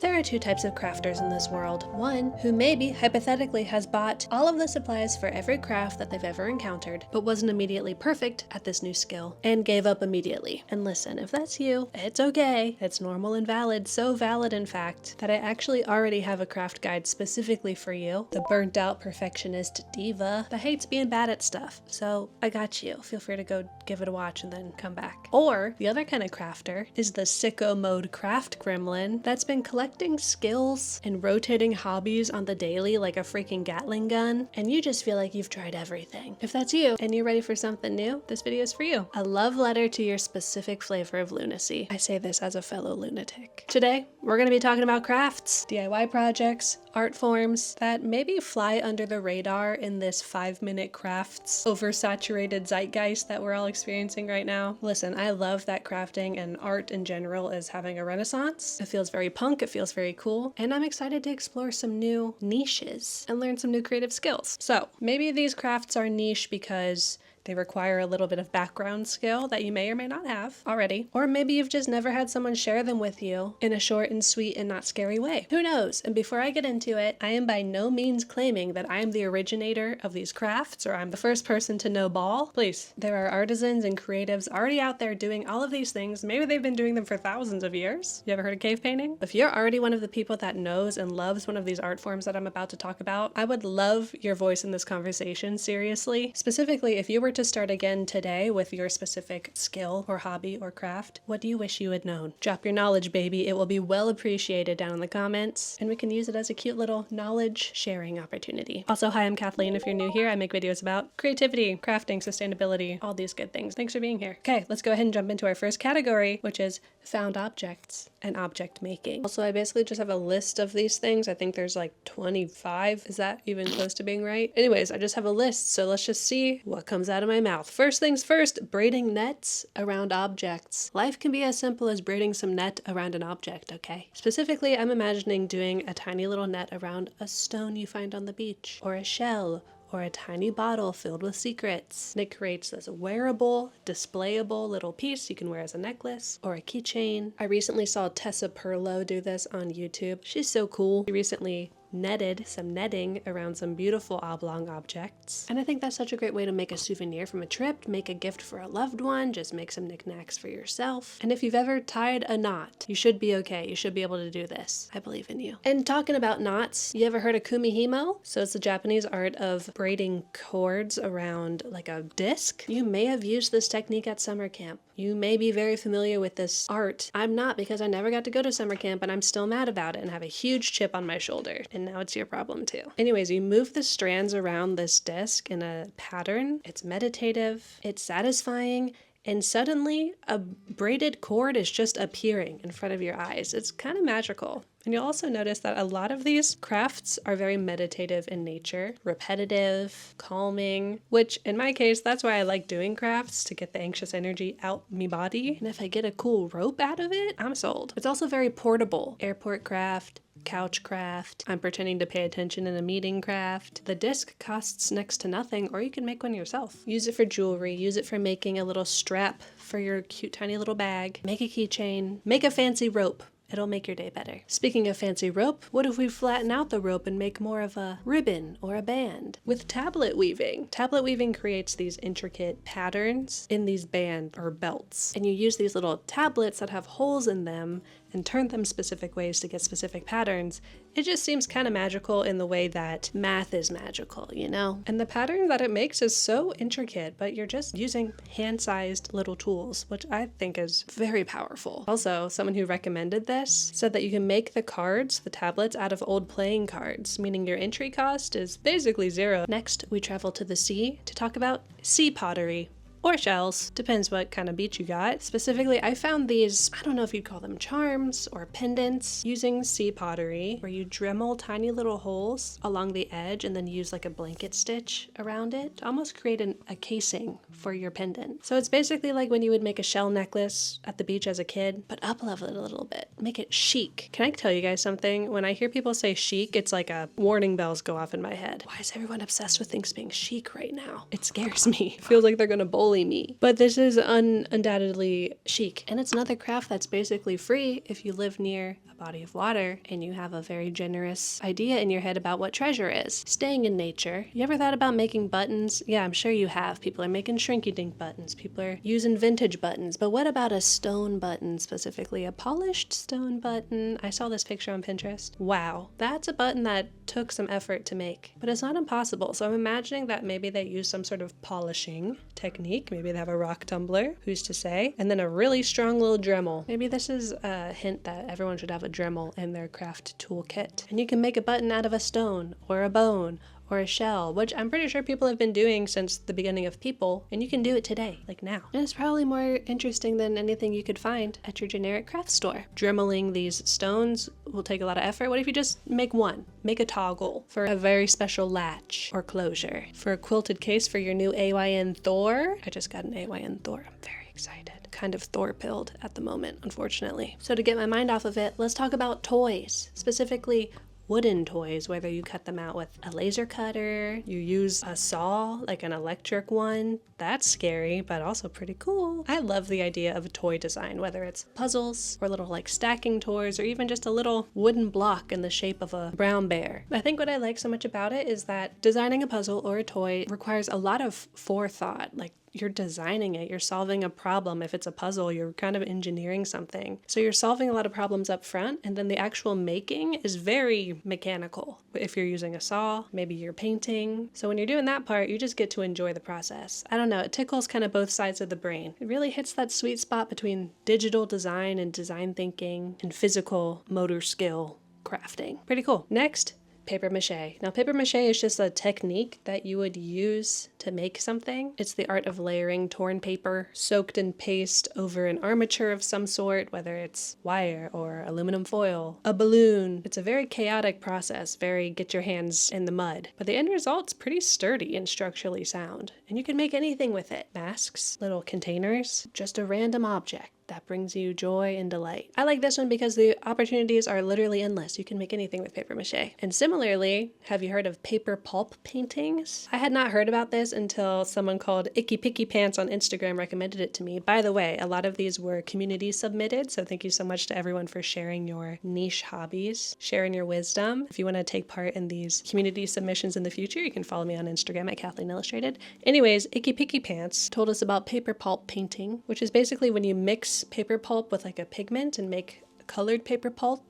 There are two types of crafters in this world. One who maybe hypothetically has bought all of the supplies for every craft that they've ever encountered, but wasn't immediately perfect at this new skill, and gave up immediately. And listen, if that's you, it's okay. It's normal and valid, so valid in fact, that I actually already have a craft guide specifically for you, the burnt out perfectionist diva that hates being bad at stuff. So I got you. Feel free to go give it a watch and then come back. Or the other kind of crafter is the sicko mode craft gremlin that's been collecting skills and rotating hobbies on the daily like a freaking Gatling gun, and you just feel like you've tried everything. If that's you and you're ready for something new, this video is for you. A love letter to your specific flavor of lunacy. I say this as a fellow lunatic. Today, we're going to be talking about crafts, DIY projects, art forms that maybe fly under the radar in this 5-minute crafts oversaturated zeitgeist that we're all experiencing right now. Listen, I love that crafting and art in general is having a renaissance. It feels very punk, it feels very cool, and I'm excited to explore some new niches and learn some new creative skills. So maybe these crafts are niche because they require a little bit of background skill that you may or may not have already. Or maybe you've just never had someone share them with you in a short and sweet and not scary way. Who knows? And before I get into it, I am by no means claiming that I am the originator of these crafts or I'm the first person to know ball. Please, there are artisans and creatives already out there doing all of these things. Maybe they've been doing them for thousands of years. You ever heard of cave painting? If you're already one of the people that knows and loves one of these art forms that I'm about to talk about, I would love your voice in this conversation, seriously. Specifically, if you were to start again today with your specific skill or hobby or craft, what do you wish you had known? Drop your knowledge, baby. It will be well appreciated down in the comments, and we can use it as a cute little knowledge sharing opportunity. Also, hi, I'm Kathleen. If you're new here, I make videos about creativity, crafting, sustainability, all these good things. Thanks for being here. Okay, let's go ahead and jump into our first category, which is found objects and object making. Also, I basically just have a list of these things. I think there's like 25. Is that even close to being right? Anyways, I just have a list, so let's just see what comes out of my mouth. First things first, braiding nets around objects. Life can be as simple as braiding some net around an object, okay? Specifically, I'm imagining doing a tiny little net around a stone you find on the beach, or a shell, or a tiny bottle filled with secrets. And it creates this wearable, displayable little piece you can wear as a necklace or a keychain. I recently saw Tessa Perlow do this on YouTube. She's so cool. She recently netted some netting around some beautiful oblong objects. And I think that's such a great way to make a souvenir from a trip, make a gift for a loved one, just make some knickknacks for yourself. And if you've ever tied a knot, you should be okay. You should be able to do this. I believe in you. And talking about knots, you ever heard of kumihimo? So it's the Japanese art of braiding cords around like a disc. You may have used this technique at summer camp. You may be very familiar with this art. I'm not, because I never got to go to summer camp and I'm still mad about it and have a huge chip on my shoulder. And now it's your problem too. Anyways, you move the strands around this disc in a pattern. It's meditative, it's satisfying, and suddenly a braided cord is just appearing in front of your eyes. It's kind of magical. And you'll also notice that a lot of these crafts are very meditative in nature, repetitive, calming, which in my case, that's why I like doing crafts, to get the anxious energy out me body. And if I get a cool rope out of it, I'm sold. It's also very portable. Airport craft, couch craft, I'm pretending to pay attention in a meeting craft. The disc costs next to nothing, or you can make one yourself. Use it for jewelry, use it for making a little strap for your cute tiny little bag, make a keychain, make a fancy rope. It'll make your day better. Speaking of fancy rope, what if we flatten out the rope and make more of a ribbon or a band? With tablet weaving. Tablet weaving creates these intricate patterns in these bands or belts. And you use these little tablets that have holes in them and turn them specific ways to get specific patterns. It just seems kind of magical in the way that math is magical, you know? And the pattern that it makes is so intricate, but you're just using hand-sized little tools, which I think is very powerful. Also, someone who recommended this said that you can make the cards, the tablets, out of old playing cards, meaning your entry cost is basically zero. Next, we travel to the sea to talk about sea pottery. Or shells, depends what kind of beach you got. Specifically, I found these, I don't know if you'd call them charms or pendants, using sea pottery, where you dremel tiny little holes along the edge and then use like a blanket stitch around it to almost create a casing for your pendant. So it's basically like when you would make a shell necklace at the beach as a kid, but up-level it a little bit. Make it chic. Can I tell you guys something? When I hear people say chic, it's like a warning bells go off in my head. Why is everyone obsessed with things being chic right now? It scares me. It feels like they're gonna bully me. But this is undoubtedly chic, and it's another craft that's basically free if you live near a body of water and you have a very generous idea in your head about what treasure is. Staying in nature. You ever thought about making buttons? Yeah, I'm sure you have. People are making shrinky-dink buttons. People are using vintage buttons. But what about a stone button, specifically a polished stone button? I saw this picture on Pinterest. Wow, that's a button that took some effort to make. But it's not impossible. So I'm imagining that maybe they use some sort of polishing technique. Maybe they have a rock tumbler, who's to say, and then a really strong little Dremel. Maybe this is a hint that everyone should have a Dremel in their craft toolkit. And you can make a button out of a stone or a bone or a shell, which I'm pretty sure people have been doing since the beginning of people, and you can do it today, like now. And it's probably more interesting than anything you could find at your generic craft store. Dremeling these stones will take a lot of effort. What if you just make one? Make a toggle for a very special latch or closure. For a quilted case for your new AYN Thor. I just got an AYN Thor. I'm very excited. Kind of Thor-pilled at the moment, unfortunately. So to get my mind off of it, let's talk about toys, specifically wooden toys, whether you cut them out with a laser cutter, you use a saw, like an electric one. That's scary, but also pretty cool. I love the idea of a toy design, whether it's puzzles or little like stacking toys or even just a little wooden block in the shape of a brown bear. I think what I like so much about it is that designing a puzzle or a toy requires a lot of forethought. Like, you're designing it, you're solving a problem. If it's a puzzle, you're kind of engineering something. So you're solving a lot of problems up front, and then the actual making is very mechanical. If you're using a saw, maybe you're painting. So when you're doing that part, you just get to enjoy the process. I don't know, it tickles kind of both sides of the brain. It really hits that sweet spot between digital design and design thinking and physical motor skill crafting. Pretty cool. Next, paper mache. Now, paper mache is just a technique that you would use to make something. It's the art of layering torn paper soaked in paste over an armature of some sort, whether it's wire or aluminum foil, a balloon. It's a very chaotic process, very get your hands in the mud. But the end result's pretty sturdy and structurally sound. And you can make anything with it. Masks, little containers, just a random object that brings you joy and delight. I like this one because the opportunities are literally endless. You can make anything with paper mache. And similarly, have you heard of paper pulp paintings? I had not heard about this until someone called Icky Picky Pants on Instagram recommended it to me. By the way, a lot of these were community submitted, so thank you so much to everyone for sharing your niche hobbies, sharing your wisdom. If you want to take part in these community submissions in the future, you can follow me on Instagram at Kathleen Illustrated. Anyways, Icky Picky Pants told us about paper pulp painting, which is basically when you mix paper pulp with like a pigment and make colored paper pulp,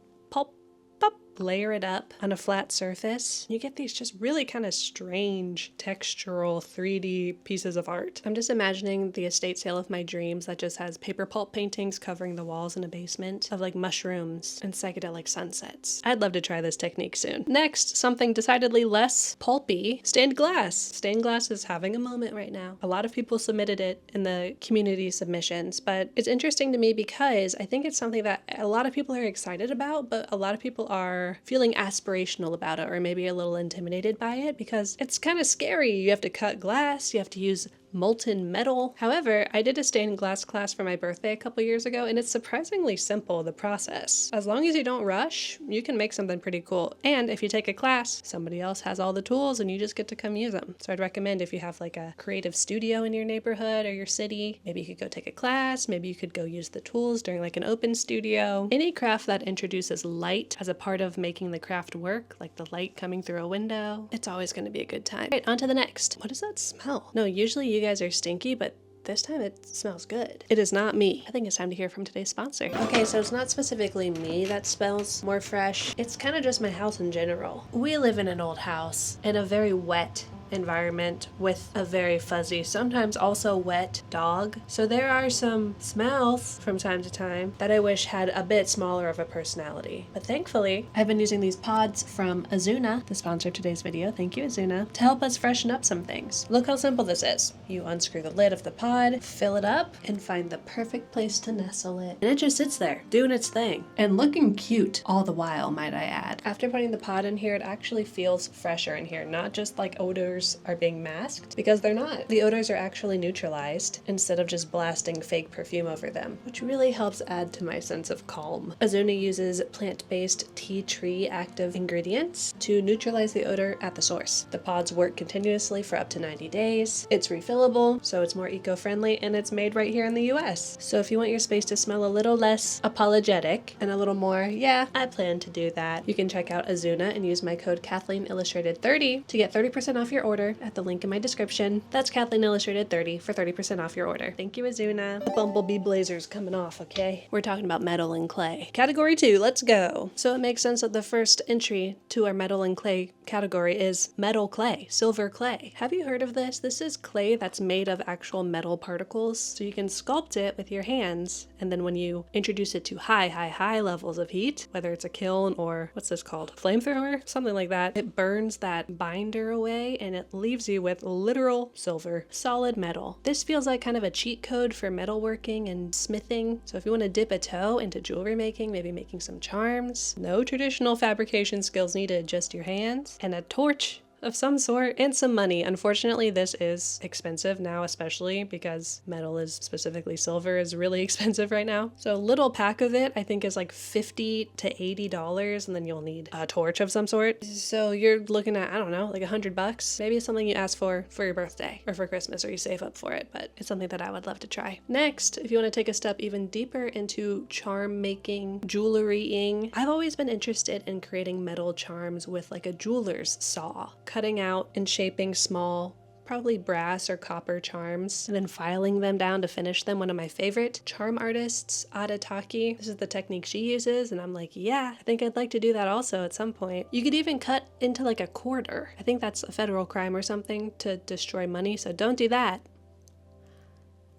layer it up on a flat surface. You get these just really kind of strange textural 3D pieces of art. I'm just imagining the estate sale of my dreams that just has paper pulp paintings covering the walls in a basement of like mushrooms and psychedelic sunsets. I'd love to try this technique soon. Next, something decidedly less pulpy, stained glass. Stained glass is having a moment right now. A lot of people submitted it in the community submissions, but it's interesting to me because I think it's something that a lot of people are excited about, but a lot of people are feeling aspirational about it or maybe a little intimidated by it because it's kind of scary. You have to cut glass, you have to use molten metal. However, I did a stained glass class for my birthday a couple years ago, and it's surprisingly simple, the process. As long as you don't rush, you can make something pretty cool. And if you take a class, somebody else has all the tools and you just get to come use them. So I'd recommend if you have like a creative studio in your neighborhood or your city, maybe you could go take a class, maybe you could go use the tools during like an open studio. Any craft that introduces light as a part of making the craft work, like the light coming through a window, it's always going to be a good time. All right, on to the next. What does that smell? No, usually you guys are stinky, but this time it smells good. It is not me. I think it's time to hear from today's sponsor. Okay, so it's not specifically me that smells more fresh. It's kind of just my house in general. We live in an old house in a very wet environment with a very fuzzy, sometimes also wet dog. So there are some smells from time to time that I wish had a bit smaller of a personality. But thankfully, I've been using these pods from Azuna, the sponsor of today's video, thank you Azuna, to help us freshen up some things. Look how simple this is. You unscrew the lid of the pod, fill it up, and find the perfect place to nestle it. And it just sits there, doing its thing. And looking cute all the while, might I add. After putting the pod in here, it actually feels fresher in here, not just like odor odors are being masked, because they're not. The odors are actually neutralized instead of just blasting fake perfume over them, which really helps add to my sense of calm. Azuna uses plant-based tea tree active ingredients to neutralize the odor at the source. The pods work continuously for up to 90 days. It's refillable, so it's more eco-friendly, and it's made right here in the US. So if you want your space to smell a little less apologetic and a little more, yeah, I plan to do that, you can check out Azuna and use my code KathleenIllustrated30 to get 30% off your order at the link in my description. That's KathleenIllustrated30 for 30% off your order. Thank you, Azuna. The bumblebee blazer's coming off, okay? We're talking about metal and clay. Category 2, let's go. So it makes sense that the first entry to our metal and clay category is metal clay, silver clay. Have you heard of this? This is clay that's made of actual metal particles, so you can sculpt it with your hands, and then when you introduce it to high levels of heat, whether it's a kiln or what's this called? Flamethrower? Something like that. It burns that binder away and it leaves you with literal silver, solid metal. This feels like kind of a cheat code for metalworking and smithing. So if you want to dip a toe into jewelry making, maybe making some charms, no traditional fabrication skills needed, just your hands and a torch of some sort and some money. Unfortunately, this is expensive now, especially because metal, is specifically silver, is really expensive right now. So a little pack of it I think is like $50 to $80, and then you'll need a torch of some sort. So you're looking at, I don't know, like $100. Maybe it's something you ask for your birthday or for Christmas, or you save up for it, but it's something that I would love to try. Next, if you want to take a step even deeper into charm making, jewelrying, I've always been interested in creating metal charms with like a jeweler's saw, cutting out and shaping small, probably brass or copper charms, and then filing them down to finish them. One of my favorite charm artists, Adataki, this is the technique she uses, and I'm like, yeah, I think I'd like to do that also at some point. You could even cut into like a quarter. I think that's a federal crime or something to destroy money, so don't do that.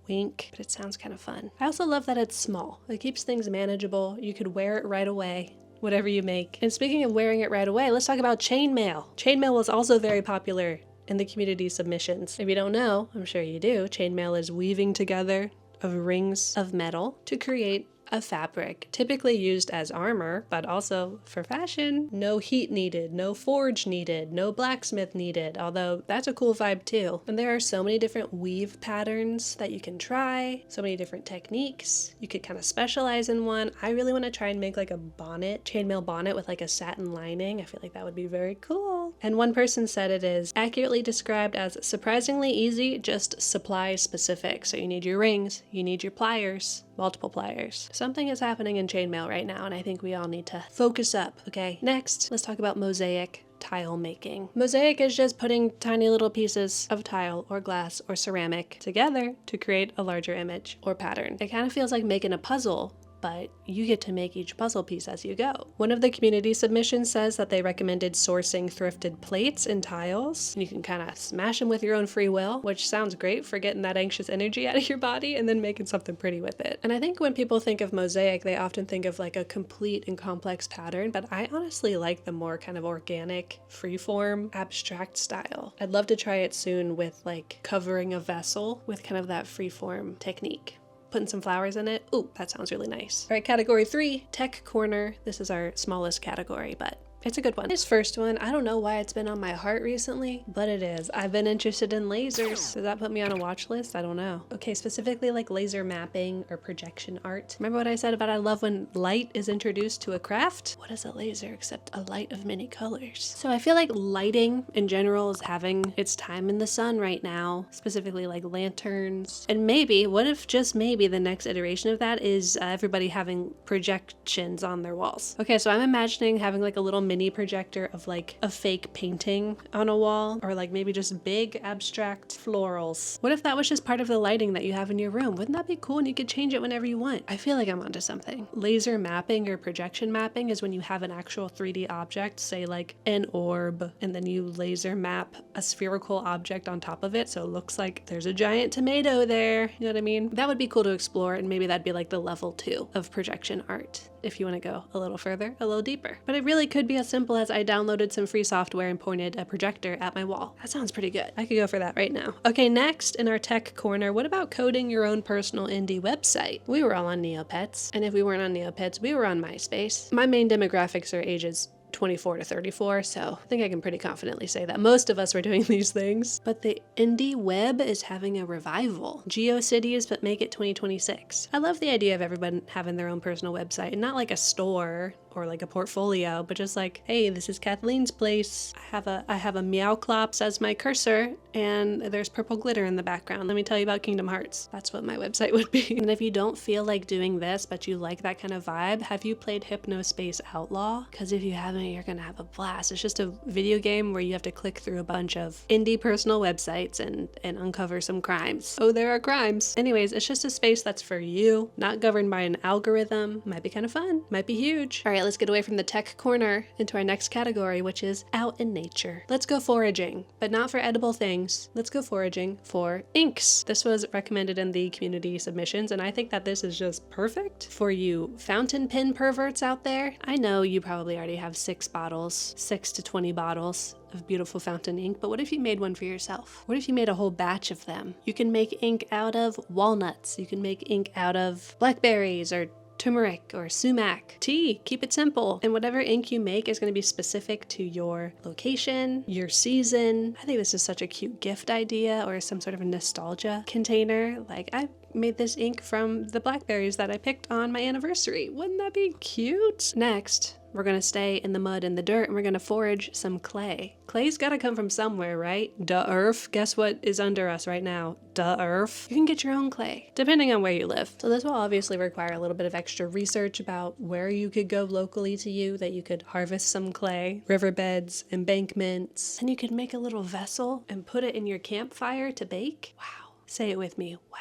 Wink, but it sounds kind of fun. I also love that it's small. It keeps things manageable. You could wear it right away, whatever you make. And speaking of wearing it right away, let's talk about chainmail. Chainmail was also very popular in the community submissions. If you don't know, I'm sure you do, chainmail is weaving together of rings of metal to create a fabric, typically used as armor, but also for fashion. No heat needed, no forge needed, no blacksmith needed, although that's a cool vibe too. And there are so many different weave patterns that you can try, so many different techniques. You could kind of specialize in one. I really want to try and make like a bonnet, chainmail bonnet with like a satin lining. I feel like that would be very cool. And one person said it is accurately described as surprisingly easy, just supply specific. So you need your rings, you need your pliers, multiple pliers. Something is happening in chainmail right now, and I think we all need to focus up, okay? Next, let's talk about mosaic tile making. Mosaic is just putting tiny little pieces of tile or glass or ceramic together to create a larger image or pattern. It kind of feels like making a puzzle, but you get to make each puzzle piece as you go. One of the community submissions says that they recommended sourcing thrifted plates and tiles. You can kind of smash them with your own free will, which sounds great for getting that anxious energy out of your body and then making something pretty with it. And I think when people think of mosaic, they often think of like a complete and complex pattern, but I honestly like the more kind of organic, freeform, abstract style. I'd love to try it soon with like covering a vessel with kind of that freeform technique. Putting some flowers in it. Ooh, that sounds really nice. All right, category 3, tech corner. This is our smallest category, but it's a good one. This first one, I don't know why it's been on my heart recently, but it is. I've been interested in lasers. Does that put me on a watch list? I don't know. Okay, specifically like laser mapping or projection art. Remember what I said about I love when light is introduced to a craft? What is a laser except a light of many colors? So I feel like lighting in general is having its time in the sun right now, specifically like lanterns. And maybe, what if just maybe the next iteration of that is everybody having projections on their walls? Okay, so I'm imagining having like a little mini projector of like a fake painting on a wall, or like maybe just big abstract florals. What if that was just part of the lighting that you have in your room? Wouldn't that be cool? And you could change it whenever you want. I feel like I'm onto something. Laser mapping or projection mapping is when you have an actual 3D object, say like an orb, and then you laser map a spherical object on top of it, so it looks like there's a giant tomato there. You know what I mean? That would be cool to explore, and maybe that'd be like the level 2 of projection art, if you want to go a little further, a little deeper. But it really could be as simple as I downloaded some free software and pointed a projector at my wall. That sounds pretty good. I could go for that right now. Okay, next in our tech corner, what about coding your own personal indie website? We were all on Neopets, and if we weren't on Neopets, we were on MySpace. My main demographics are ages 24 to 34, so I think I can pretty confidently say that most of us were doing these things. But the indie web is having a revival. GeoCities, but make it 2026. I love the idea of everyone having their own personal website, and not like a store or like a portfolio, but just like, hey, this is Kathleen's place. I have a Meowclops as my cursor, and there's purple glitter in the background. Let me tell you about Kingdom Hearts. That's what my website would be. And if you don't feel like doing this, but you like that kind of vibe, have you played Hypnospace Outlaw? Because if you haven't, you're gonna have a blast. It's just a video game where you have to click through a bunch of indie personal websites and uncover some crimes. Oh, there are crimes. Anyways, it's just a space that's for you, not governed by an algorithm. Might be kind of fun, might be huge. All right, let's get away from the tech corner into our next category, which is out in nature. Let's go foraging, but not for edible things. Let's go foraging for inks. This was recommended in the community submissions, and I think that this is just perfect for you fountain pen perverts out there. I know you probably already have 6 to 20 bottles of beautiful fountain ink, but what if you made one for yourself? What if you made a whole batch of them? You can make ink out of walnuts. You can make ink out of blackberries or turmeric or sumac. Tea, keep it simple. And whatever ink you make is going to be specific to your location, your season. I think this is such a cute gift idea, or some sort of a nostalgia container. Like, I made this ink from the blackberries that I picked on my anniversary. Wouldn't that be cute? Next, we're gonna stay in the mud and the dirt, and we're gonna forage some clay. Clay's gotta come from somewhere, right? Duh earth. Guess what is under us right now? Duh earth. You can get your own clay, depending on where you live. So this will obviously require a little bit of extra research about where you could go locally to you that you could harvest some clay. Riverbeds, embankments, and you could make a little vessel and put it in your campfire to bake. Wow. Say it with me. Wow.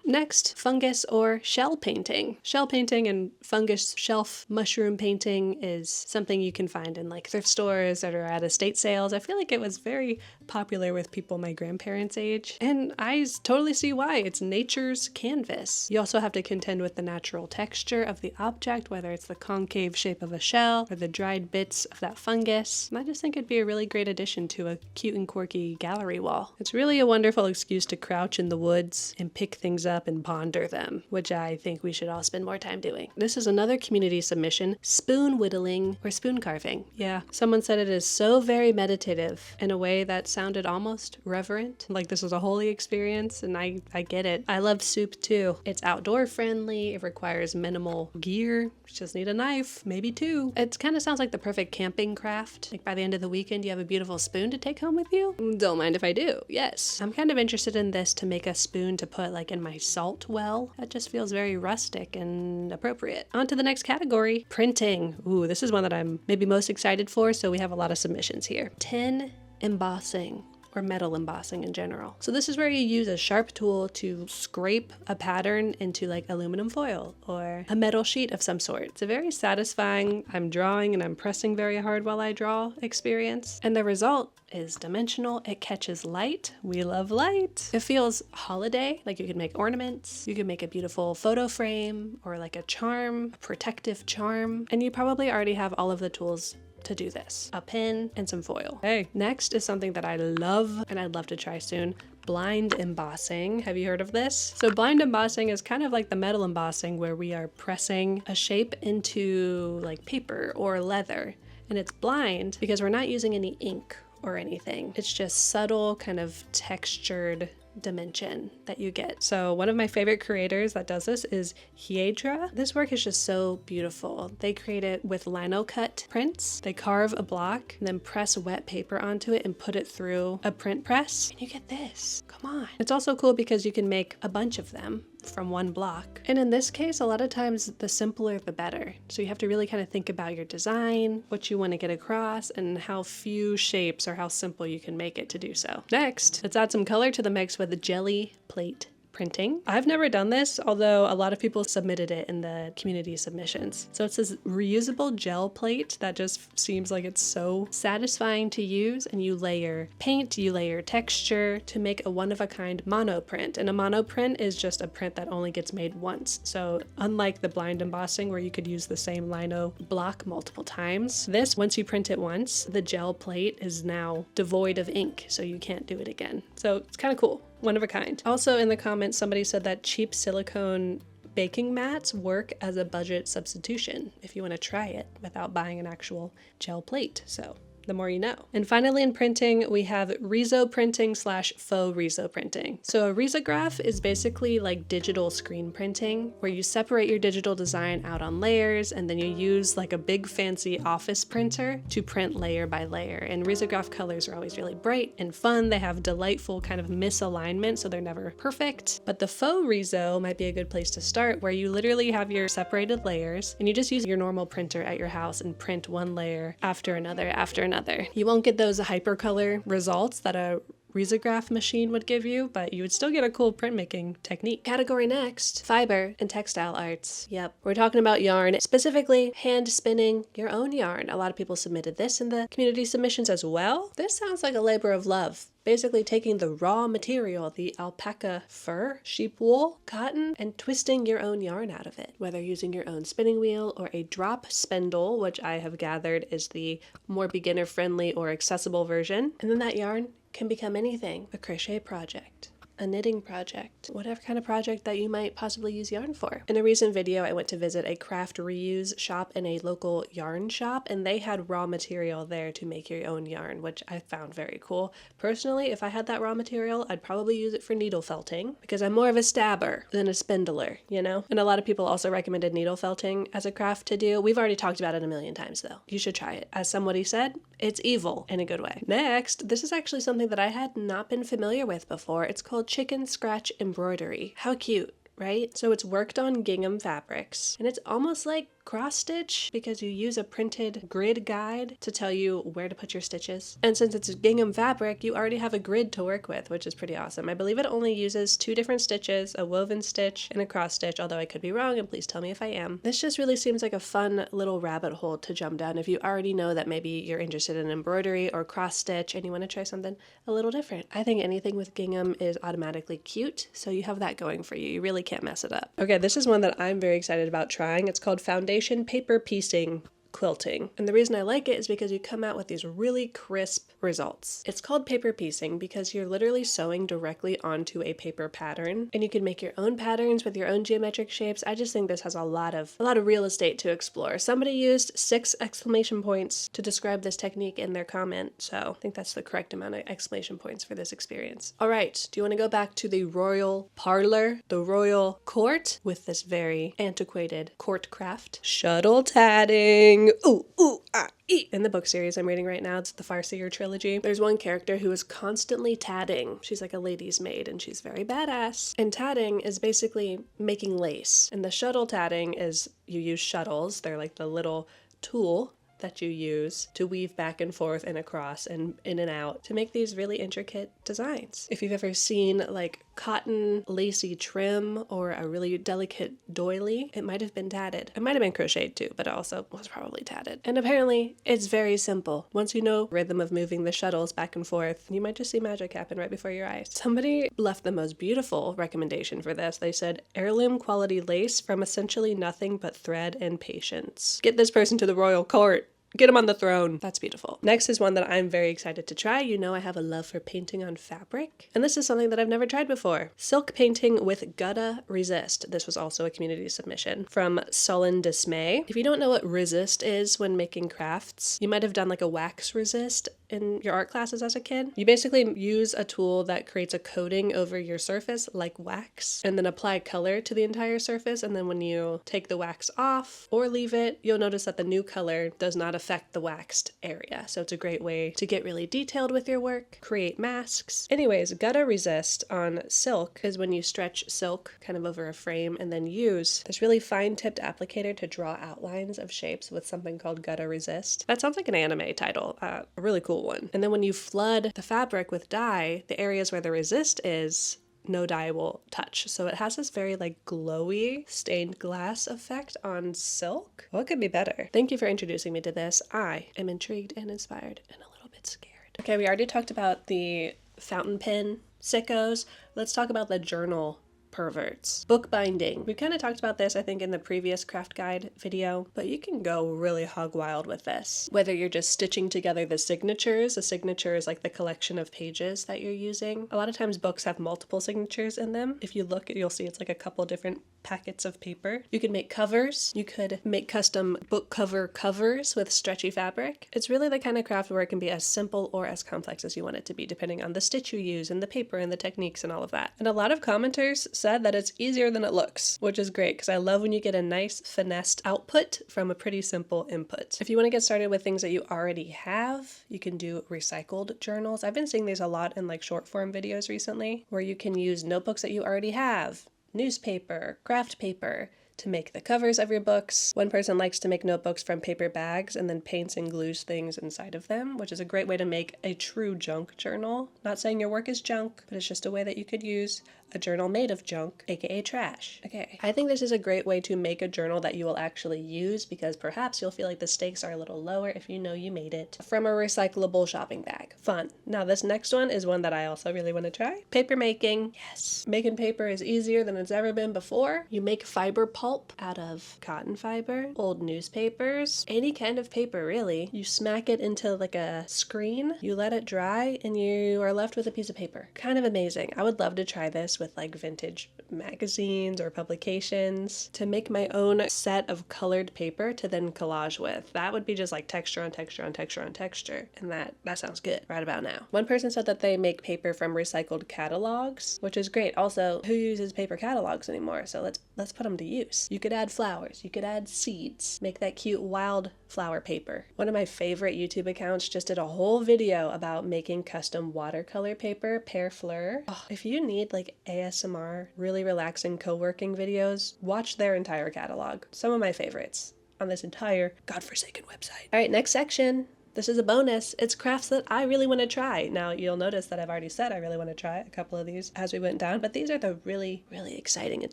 Next, fungus or shell painting. Shell painting and fungus shelf mushroom painting is something you can find in like thrift stores or at estate sales. I feel like it was very popular with people my grandparents' age, and I totally see why. It's nature's canvas. You also have to contend with the natural texture of the object, whether it's the concave shape of a shell or the dried bits of that fungus. And I just think it'd be a really great addition to a cute and quirky gallery wall. It's really a wonderful excuse to crouch in the woods and pick things up and ponder them, which I think we should all spend more time doing. This is another community submission, spoon whittling or spoon carving. Yeah, someone said it is so very meditative in a way that sounded almost reverent, like this was a holy experience, and I get it. I love soup too. It's outdoor friendly, it requires minimal gear, you just need a knife, maybe 2. It kind of sounds like the perfect camping craft. Like by the end of the weekend you have a beautiful spoon to take home with you. Don't mind if I do, yes. I'm kind of interested in this to make a spoon to put like in my salt well. That just feels very rustic and appropriate. On to the next category, printing. Ooh, this is one that I'm maybe most excited for, so we have a lot of submissions here. Tin embossing, or metal embossing in general. So this is where you use a sharp tool to scrape a pattern into like aluminum foil or a metal sheet of some sort. It's a very satisfying, I'm drawing and I'm pressing very hard while I draw experience. And the result is dimensional. It catches light. We love light. It feels holiday, like you could make ornaments. You could make a beautiful photo frame or like a charm, a protective charm. And you probably already have all of the tools to do this. A pen and some foil. Hey, next is something that I love and I'd love to try soon. Blind embossing. Have you heard of this? So blind embossing is kind of like the metal embossing where we are pressing a shape into like paper or leather. And it's blind because we're not using any ink or anything. It's just subtle kind of textured dimension that you get. So one of my favorite creators that does this is Hiedra. This work is just so beautiful. They create it with lino cut prints. They carve a block and then press wet paper onto it and put it through a print press, and you get this. Come on. It's also cool because you can make a bunch of them from one block. And in this case, a lot of times the simpler the better. So you have to really kind of think about your design, what you want to get across, and how few shapes or how simple you can make it to do so. Next, let's add some color to the mix with the jelly plate printing. I've never done this, although a lot of people submitted it in the community submissions. So it's this reusable gel plate that just seems like it's so satisfying to use, and you layer paint, you layer texture to make a one-of-a-kind mono print. And a mono print is just a print that only gets made once. So unlike the blind embossing where you could use the same lino block multiple times, this, once you print it once, the gel plate is now devoid of ink, so you can't do it again. So it's kind of cool. One of a kind. Also in the comments, somebody said that cheap silicone baking mats work as a budget substitution if you want to try it without buying an actual gel plate. So the more you know. And finally in printing, we have riso printing / faux riso printing. So a risograph is basically like digital screen printing, where you separate your digital design out on layers and then you use like a big fancy office printer to print layer by layer. And risograph colors are always really bright and fun. They have delightful kind of misalignment, so they're never perfect. But the faux riso might be a good place to start, where you literally have your separated layers and you just use your normal printer at your house and print one layer after another after another. You won't get those hypercolor results that a risograph machine would give you, but you would still get a cool printmaking technique. Category next, fiber and textile arts. Yep, we're talking about yarn, specifically hand spinning your own yarn. A lot of people submitted this in the community submissions as well. This sounds like a labor of love. Basically taking the raw material, the alpaca fur, sheep wool, cotton, and twisting your own yarn out of it, whether using your own spinning wheel or a drop spindle, which I have gathered is the more beginner-friendly or accessible version. And then that yarn can become anything: a crochet project, a knitting project, whatever kind of project that you might possibly use yarn for. In a recent video, I went to visit a craft reuse shop in a local yarn shop, and they had raw material there to make your own yarn, which I found very cool. Personally, if I had that raw material, I'd probably use it for needle felting, because I'm more of a stabber than a spindler, you know? And a lot of people also recommended needle felting as a craft to do. We've already talked about it a million times though. You should try it. As somebody said, it's evil in a good way. Next, this is actually something that I had not been familiar with before. It's called chicken scratch embroidery. How cute, right? So it's worked on gingham fabrics, and it's almost like cross stitch because you use a printed grid guide to tell you where to put your stitches. And since it's gingham fabric, you already have a grid to work with, which is pretty awesome. I believe it only uses 2 different stitches, a woven stitch and a cross stitch, although I could be wrong, and please tell me if I am. This just really seems like a fun little rabbit hole to jump down if you already know that maybe you're interested in embroidery or cross stitch and you want to try something a little different. I think anything with gingham is automatically cute, so you have that going for you. You really can't mess it up. Okay, this is one that I'm very excited about trying. It's called foundation paper piecing quilting. And the reason I like it is because you come out with these really crisp results. It's called paper piecing because you're literally sewing directly onto a paper pattern, and you can make your own patterns with your own geometric shapes. I just think this has a lot of real estate to explore. Somebody used 6 exclamation points to describe this technique in their comment, so I think that's the correct amount of exclamation points for this experience. All right, do you want to go back to the royal parlor, the royal court, with this very antiquated court craft? Shuttle tatting. Ooh, ooh, ah, ee. In the book series I'm reading right now, it's the Farseer trilogy. There's one character who is constantly tatting. She's like a lady's maid, and she's very badass. And tatting is basically making lace. And the shuttle tatting is you use shuttles. They're like the little tool that you use to weave back and forth and across and in and out to make these really intricate designs. If you've ever seen like cotton lacy trim or a really delicate doily, it might have been tatted. It might have been crocheted too, but it also was probably tatted. And apparently it's very simple. Once you know the rhythm of moving the shuttles back and forth, you might just see magic happen right before your eyes. Somebody left the most beautiful recommendation for this. They said, heirloom quality lace from essentially nothing but thread and patience. Get this person to the royal court. Get him on the throne. That's beautiful. Next is one that I'm very excited to try. You know I have a love for painting on fabric, and this is something that I've never tried before. Silk painting with Gutta Resist. This was also a community submission from Sullen Dismay. If you don't know what resist is when making crafts, you might have done like a wax resist in your art classes as a kid. You basically use a tool that creates a coating over your surface like wax, and then apply color to the entire surface, and then when you take the wax off or leave it, you'll notice that the new color does not affect the waxed area. So it's a great way to get really detailed with your work, create masks. Anyways, Gutta Resist on silk is when you stretch silk kind of over a frame and then use this really fine-tipped applicator to draw outlines of shapes with something called Gutta Resist. That sounds like an anime title, a really cool one. And then when you flood the fabric with dye, the areas where the resist is, no dye will touch. So it has this very like glowy stained glass effect on silk. What could be better? Thank you for introducing me to this. I am intrigued and inspired and a little bit scared. Okay, we already talked about the fountain pen sickos. Let's talk about the journal perverts. Bookbinding. We kind of talked about this, I think, in the previous craft guide video, but you can go really hog wild with this. Whether you're just stitching together the signatures, a signature is like the collection of pages that you're using. A lot of times books have multiple signatures in them. If you look, you'll see it's like a couple different packets of paper. You could make covers. You could make custom book cover covers with stretchy fabric. It's really the kind of craft where it can be as simple or as complex as you want it to be, depending on the stitch you use and the paper and the techniques and all of that. And a lot of commenters said that it's easier than it looks, which is great because I love when you get a nice finessed output from a pretty simple input. If you want to get started with things that you already have, you can do recycled journals. I've been seeing these a lot in like short form videos recently, where you can use notebooks that you already have, newspaper, craft paper, to make the covers of your books. One person likes to make notebooks from paper bags and then paints and glues things inside of them, which is a great way to make a true junk journal. Not saying your work is junk, but it's just a way that you could use a journal made of junk, aka trash. Okay, I think this is a great way to make a journal that you will actually use, because perhaps you'll feel like the stakes are a little lower if you know you made it from a recyclable shopping bag. Fun. Now this next one is one that I also really want to try. Paper making. Yes. Making paper is easier than it's ever been before. You make fiber pulp out of cotton fiber, old newspapers, any kind of paper really. You smack it into like a screen, you let it dry, and you are left with a piece of paper. Kind of amazing. I would love to try this with like vintage magazines or publications, to make my own set of colored paper to then collage with. That would be just like texture on texture on texture on texture, and that sounds good right about now. One person said that they make paper from recycled catalogs, which is great. Also, who uses paper catalogs anymore? So let's put them to use. You could add flowers, you could add seeds, make that cute wild flower paper. One of my favorite YouTube accounts just did a whole video about making custom watercolor paper, Pear Fleur. Oh, if you need like ASMR, really relaxing co-working videos, watch their entire catalog. Some of my favorites on this entire godforsaken website. All right, next section. This is a bonus. It's crafts that I really want to try. Now, you'll notice that I've already said I really want to try a couple of these as we went down, but these are the really, really exciting and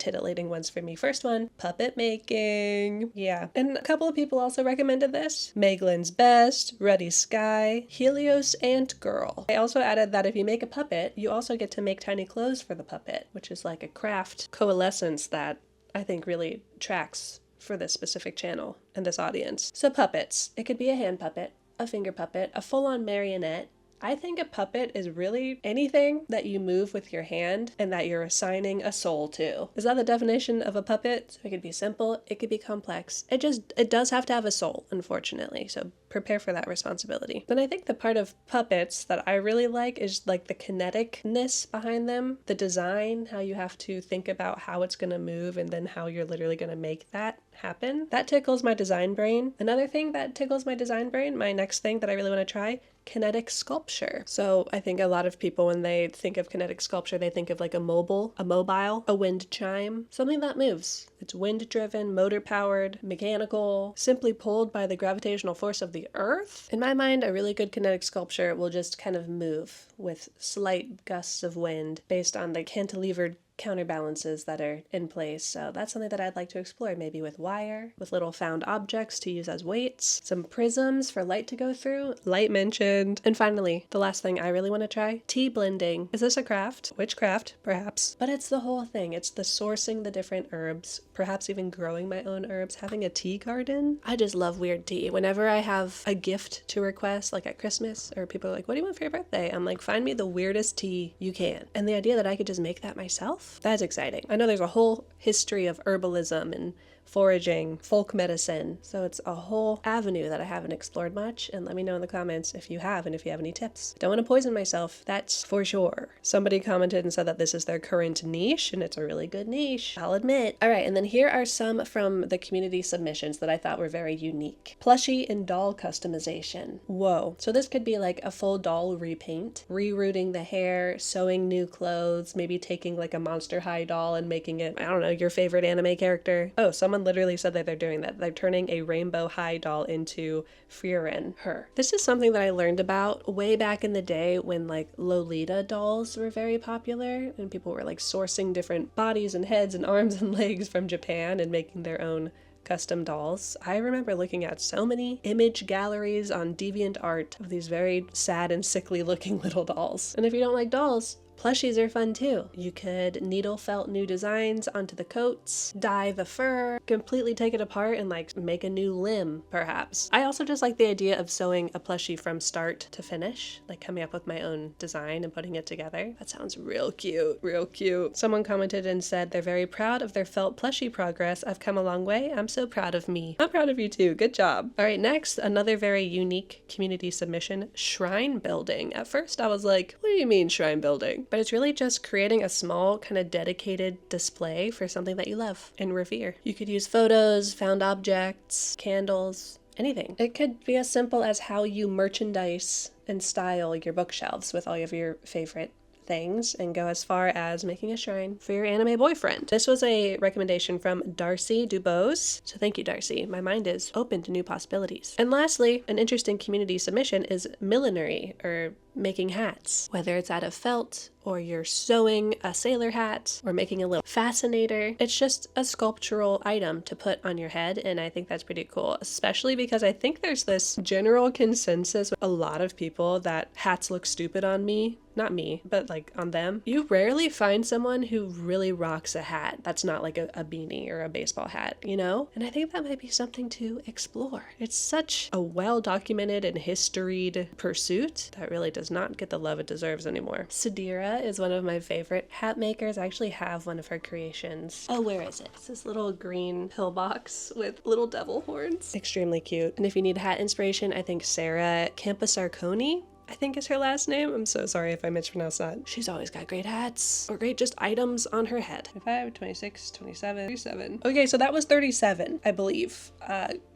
titillating ones for me. First one, puppet making. Yeah. And a couple of people also recommended this. Meglin's Best, Ruddy Sky, Helios Ant Girl. I also added that if you make a puppet, you also get to make tiny clothes for the puppet, which is like a craft coalescence that I think really tracks for this specific channel and this audience. So puppets. It could be a hand puppet, a finger puppet, a full-on marionette. I think a puppet is really anything that you move with your hand and that you're assigning a soul to. Is that the definition of a puppet? So it could be simple, it could be complex. It does have to have a soul, unfortunately, so prepare for that responsibility. Then I think the part of puppets that I really like is like the kineticness behind them, the design, how you have to think about how it's gonna move and then how you're literally gonna make that happen. That tickles my design brain. Another thing that tickles my design brain, my next thing that I really want to try, kinetic sculpture. So I think a lot of people, when they think of kinetic sculpture, they think of like a mobile, a wind chime, something that moves. It's wind driven, motor powered, mechanical, simply pulled by the gravitational force of the earth. In my mind, a really good kinetic sculpture will just kind of move with slight gusts of wind based on the cantilevered counterbalances that are in place. So that's something that I'd like to explore, maybe with wire, with little found objects to use as weights, some prisms for light to go through, light mentioned. And finally, the last thing I really want to try, tea blending. Is this a craft? Witchcraft, perhaps. But it's the whole thing. It's the sourcing the different herbs, perhaps even growing my own herbs, having a tea garden. I just love weird tea. Whenever I have a gift to request, like at Christmas, or people are like, what do you want for your birthday? I'm like, find me the weirdest tea you can. And the idea that I could just make that myself, that's exciting. I know there's a whole history of herbalism and foraging, folk medicine, so it's a whole avenue that I haven't explored much, and let me know in the comments if you have and if you have any tips. Don't want to poison myself, that's for sure. Somebody commented and said that this is their current niche, and it's a really good niche, I'll admit. Alright, and then here are some from the community submissions that I thought were very unique. Plushie and doll customization. Whoa. So this could be like a full doll repaint, rerouting the hair, sewing new clothes, maybe taking like a Monster High doll and making it, I don't know, your favorite anime character. Oh, someone literally said that they're doing that. They're turning a Rainbow High doll into Frieren, her. This is something that I learned about way back in the day when like Lolita dolls were very popular and people were like sourcing different bodies and heads and arms and legs from Japan and making their own custom dolls. I remember looking at so many image galleries on DeviantArt of these very sad and sickly looking little dolls. And if you don't like dolls, Plushies are fun too. You could needle felt new designs onto the coats, dye the fur, completely take it apart and like make a new limb, perhaps. I also just like the idea of sewing a plushie from start to finish, like coming up with my own design and putting it together. That sounds real cute, real cute. Someone commented and said they're very proud of their felt plushie progress. I've come a long way. I'm so proud of me. I'm proud of you too. Good job. All right, next, another very unique community submission, shrine building. At first I was like, what do you mean shrine building? But it's really just creating a small kind of dedicated display for something that you love and revere. You could use photos, found objects, candles, anything. It could be as simple as how you merchandise and style your bookshelves with all of your favorite things, and go as far as making a shrine for your anime boyfriend. This was a recommendation from Darcy Dubose, so thank you, Darcy. My mind is open to new possibilities. And lastly, an interesting community submission is millinery, or making hats. Whether it's out of felt, or you're sewing a sailor hat, or making a little fascinator, it's just a sculptural item to put on your head, and I think that's pretty cool, especially because I think there's this general consensus with a lot of people that hats look stupid on me. Not me, but like on them. You rarely find someone who really rocks a hat that's not like a beanie or a baseball hat, you know? And I think that might be something to explore. It's such a well-documented and historied pursuit that really does not get the love it deserves anymore. Sadira is one of my favorite hat makers. I actually have one of her creations. Oh, where is it? It's this little green pillbox with little devil horns. Extremely cute. And if you need hat inspiration, I think Sarah Campasarconi, I think is her last name. I'm so sorry if I mispronounced that. She's always got great hats or great just items on her head. 25, 26, 27, 37. Okay, so that was 37, I believe.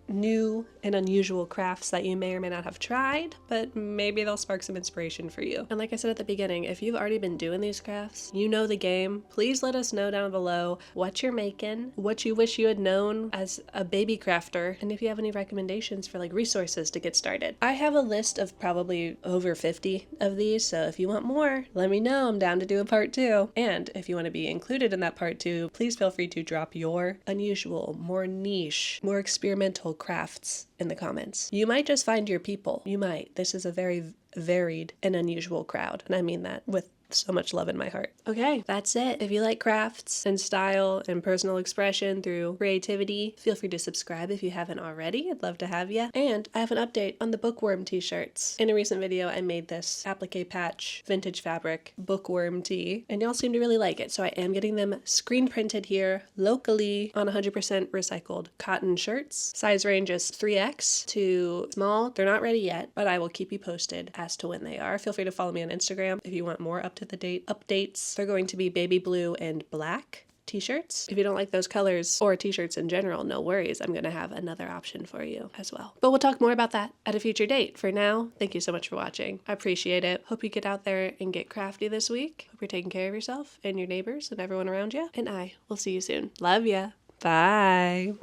New and unusual crafts that you may or may not have tried, but maybe they'll spark some inspiration for you. And like I said at the beginning, if you've already been doing these crafts, you know the game, please let us know down below what you're making, what you wish you had known as a baby crafter, and if you have any recommendations for like resources to get started. I have a list of probably over 50 of these, so if you want more, let me know. I'm down to do a part 2. And if you want to be included in that part 2, please feel free to drop your unusual, more niche, more experimental crafts in the comments. You might just find your people. You might. This is a very varied and unusual crowd, and I mean that with so much love in my heart. Okay, that's it. If you like crafts and style and personal expression through creativity, feel free to subscribe if you haven't already. I'd love to have you. And I have an update on the bookworm t-shirts. In a recent video, I made this applique patch vintage fabric bookworm tee, and y'all seem to really like it. So I am getting them screen printed here locally on 100% recycled cotton shirts. Size range is 3X to small. They're not ready yet, but I will keep you posted as to when they are. Feel free to follow me on Instagram if you want more up-to-the-date updates. They're going to be baby blue and black t-shirts. If you don't like those colors or t-shirts in general, no worries. I'm going to have another option for you as well. But we'll talk more about that at a future date. For now, thank you so much for watching. I appreciate it. Hope you get out there and get crafty this week. Hope you're taking care of yourself and your neighbors and everyone around you. And I will see you soon. Love ya. Bye.